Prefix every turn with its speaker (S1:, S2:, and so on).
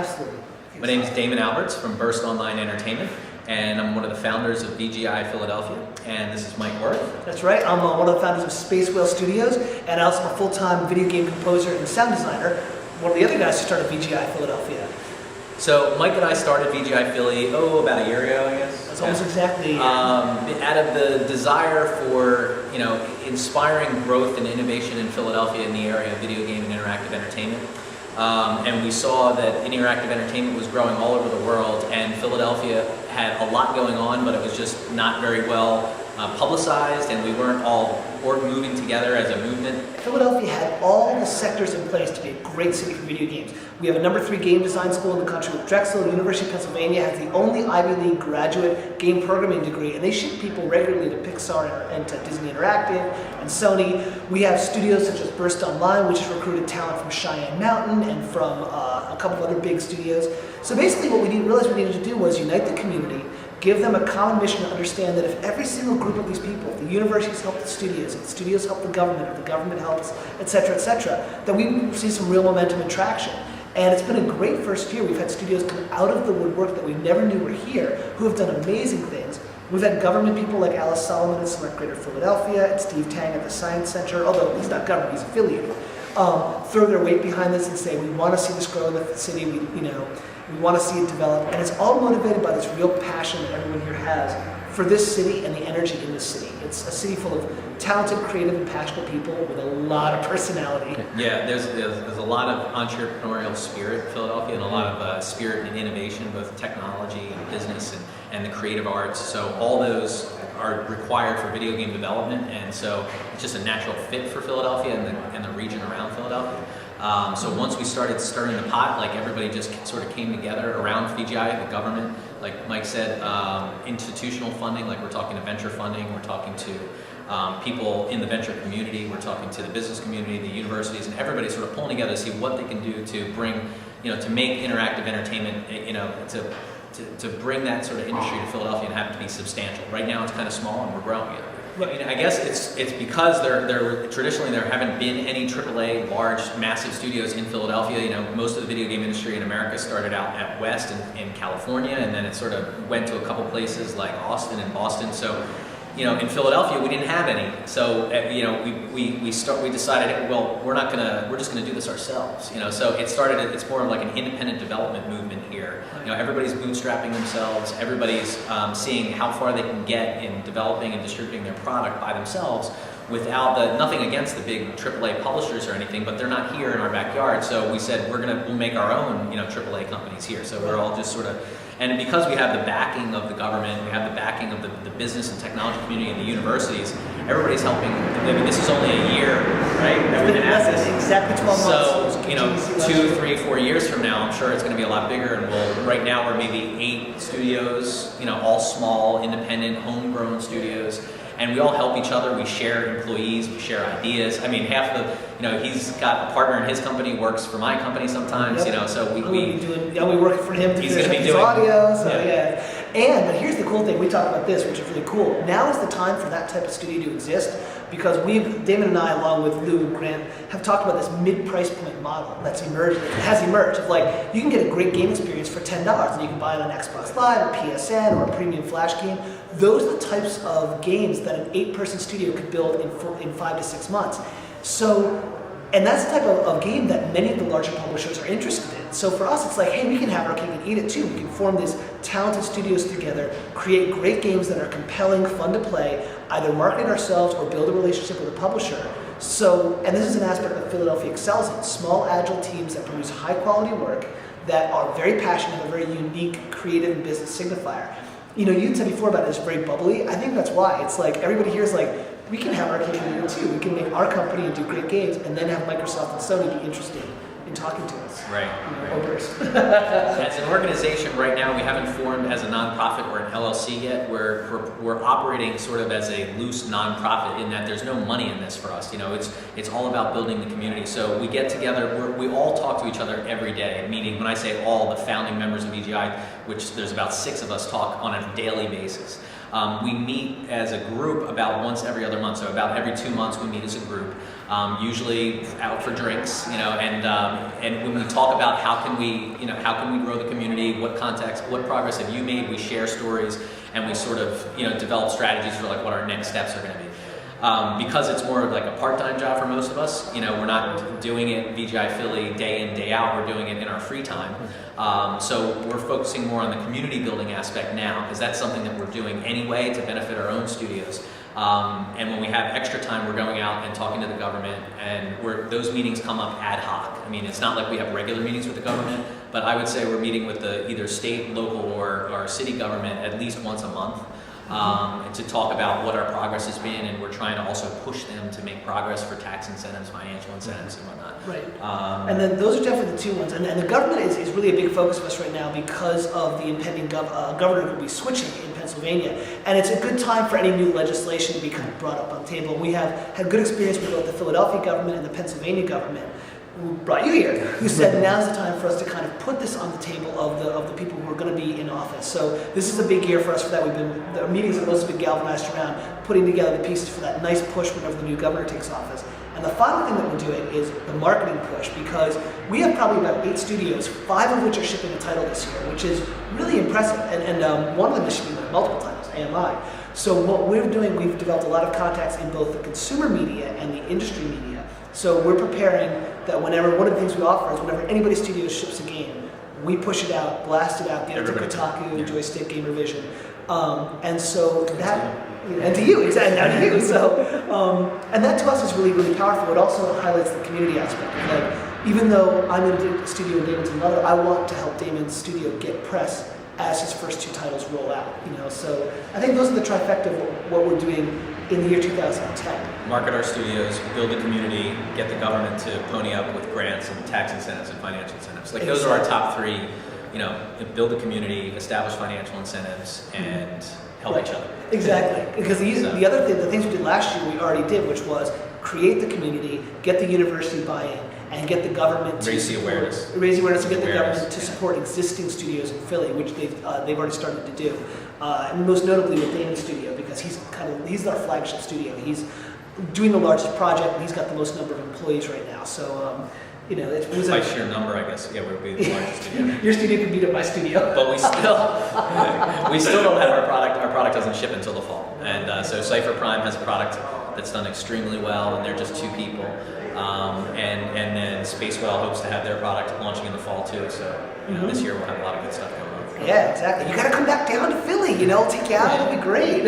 S1: Absolutely.
S2: My name is Damon Alberts from Burst Online Entertainment, and I'm one of the founders of VGI Philadelphia, and this is Mike Worth.
S1: That's right. I'm one of the founders of Space Whale Studios, and also a full-time video game composer and sound designer. One of the other guys who started VGI Philadelphia.
S2: So Mike and I started VGI Philly, about a year ago, I guess.
S1: That's almost exactly a year.
S2: Out of the desire for, inspiring growth and innovation in Philadelphia in the area of video game and interactive entertainment. And we saw that interactive entertainment was growing all over the world, and Philadelphia had a lot going on, but it was just not very well publicized, and we weren't all moving together as a movement.
S1: Philadelphia had all the sectors in place to be a great city for video games. We have a #3 game design school in the country with Drexel. University of Pennsylvania has the only Ivy League graduate game programming degree, and they ship people regularly to Pixar and to Disney Interactive and Sony. We have studios such as Burst Online, which has recruited talent from Cheyenne Mountain and from a couple of other big studios. So basically what we realized we needed to do was unite the community, give them a common mission to understand that if every single group of these people, if the universities help the studios, if the studios help the government, if the government helps, etc., then we see some real momentum and traction. And it's been a great first year. We've had studios come out of the woodwork that we never knew were here, who have done amazing things. We've had government people like Alice Solomon at Select Greater Philadelphia, and Steve Tang at the Science Center, although he's not government, he's affiliated, throw their weight behind this and say, we want to see this grow in the city, we want to see it develop, and it's all motivated by this real passion that everyone here has for this city and the energy in this city. It's a city full of talented, creative, and passionate people with a lot of personality.
S2: Yeah, there's a lot of entrepreneurial spirit in Philadelphia, and a lot of spirit and innovation, both technology and business and the creative arts. So all those are required for video game development, and so it's just a natural fit for Philadelphia and the region around Philadelphia. So once we started stirring the pot, like everybody just sort of came together around VGI, the government, like Mike said, institutional funding, like we're talking to venture funding, we're talking to people in the venture community, we're talking to the business community, the universities, and everybody sort of pulling together to see what they can do to bring, to make interactive entertainment, to bring that sort of industry to Philadelphia and have it to be substantial. Right now it's kind of small and we're growing it. I guess it's because traditionally there haven't been any AAA large massive studios in Philadelphia. Most of the video game industry in America started out at West in California, and then it sort of went to a couple places like Austin and Boston. So in Philadelphia we didn't have any. So we decided, well, we're just gonna do this ourselves. So it's more of like an independent development movement here. Everybody's bootstrapping themselves. Everybody's seeing how far they can get in developing and distributing their product by themselves without nothing against the big AAA publishers or anything, but they're not here in our backyard. So we said we'll make our own AAA companies here. So we're all just sort of, and because we have the backing of the government, we have the backing of the business and technology community and the universities, everybody's helping. I mean, this is only a year, right? That we've been at this.
S1: Exactly 12 months.
S2: So 2, 3, 4 years from now, I'm sure it's going to be a lot bigger. And right now we're maybe 8 studios, all small, independent, homegrown studios. And we all help each other. We share employees, we share ideas. I mean, half of he's got a partner in his company, works for my company sometimes, so we
S1: work for him to
S2: he's
S1: finish
S2: going to be
S1: his
S2: doing
S1: audio, so yeah. But here's the cool thing, we talk about this, which is really cool. Now is the time for that type of studio to exist, because Damon and I, along with Lou and Grant, have talked about this mid-price point model has emerged of like, you can get a great game experience for $10, and you can buy it on Xbox Live or PSN or a premium flash game. Those are the types of games that an 8-person studio could build in 5 to 6 months. And that's the type of game that many of the larger publishers are interested in. So for us, it's like, hey, we can have our cake and eat it too. We can form these talented studios together, create great games that are compelling, fun to play, either market ourselves or build a relationship with a publisher. And this is an aspect that Philadelphia excels in. Small, agile teams that produce high quality work, that are very passionate, a very unique, creative, and business signifier. You'd said before about it, it's very bubbly. I think that's why. It's like, everybody here is like, we can have our cake and eat it too. We can make our company and do great games, and then have Microsoft and Sony be interested in talking to us.
S2: Right.
S1: Right.
S2: As an organization right now, we haven't formed as a nonprofit or an LLC yet. We're operating sort of as a loose nonprofit in that there's no money in this for us. It's all about building the community. So we get together. We all talk to each other every day. Meaning, when I say all, the founding members of VGI, which there's about 6 of us, talk on a daily basis. We meet as a group about once every other month, so about every 2 months we meet as a group, usually out for drinks, and when we talk about how can we grow the community, what progress have you made, we share stories, and we sort of develop strategies for like what our next steps are going to be. Because it's more like a part-time job for most of us, we're not doing it VGI Philly day in, day out, we're doing it in our free time. So we're focusing more on the community building aspect now, because that's something that we're doing anyway to benefit our own studios. And when we have extra time, we're going out and talking to the government, and those meetings come up ad hoc. I mean, it's not like we have regular meetings with the government, but I would say we're meeting with the either state, local, or city government at least once a month. To talk about what our progress has been, and we're trying to also push them to make progress for tax incentives, financial incentives, and whatnot.
S1: Right. And then those are definitely the two ones. And the government is really a big focus of us right now because of the impending governor who will be switching in Pennsylvania. And it's a good time for any new legislation to be kind of brought up on the table. We have had good experience with both the Philadelphia government and the Pennsylvania government, who brought you here, who said now's the time for us to kind of put this on the table of the people who are going to be in office. So this is a big year for us for that. The meetings have mostly been galvanized around putting together the pieces for that nice push whenever the new governor takes office. And the final thing that we're doing is the marketing push, because we have probably about 8 studios, 5 of which are shipping a title this year, which is really impressive. And one of them is shipping multiple titles, AMI. So what we're doing, we've developed a lot of contacts in both the consumer media and the industry media. So we're preparing that one of the things we offer is whenever anybody's studio ships a game, we push it out, blast it out, get it to Kotaku, Joystick, Gamer Vision. And so that, and to you, exactly, now to you. So, and that to us is really, really powerful. It also highlights the community aspect. Like, even though I'm in a studio in Damon's mother, I want to help Damon's studio get press as his first 2 titles roll out. So I think those are the trifecta of what we're doing in the year 2010.
S2: Market our studios, build a community, get the government to pony up with grants and tax incentives and financial incentives. Like those are our top 3. Build a community, establish financial incentives, and help each other.
S1: Exactly. Because the things we did last year, we already did, which was create the community, get the university buy-in, and get the government to
S2: raise the awareness
S1: and get the government to support existing studios in Philly, which they've already started to do. And most notably with Damon's studio, because he's our flagship studio. He's doing the largest project, and he's got the most number of employees right now. So it was
S2: by sheer number, I guess. Yeah, we'd be the largest studio.
S1: Your studio could beat up my studio.
S2: But we still don't have our product. Our product doesn't ship until the fall. And so Cypher Prime has a product that's done extremely well, and they're just 2 people. And then Spacewell hopes to have their product launching in the fall too. So this year we'll have a lot of good stuff going on.
S1: Yeah, exactly. You got to come back down to Philly. Take you out. It'll be great.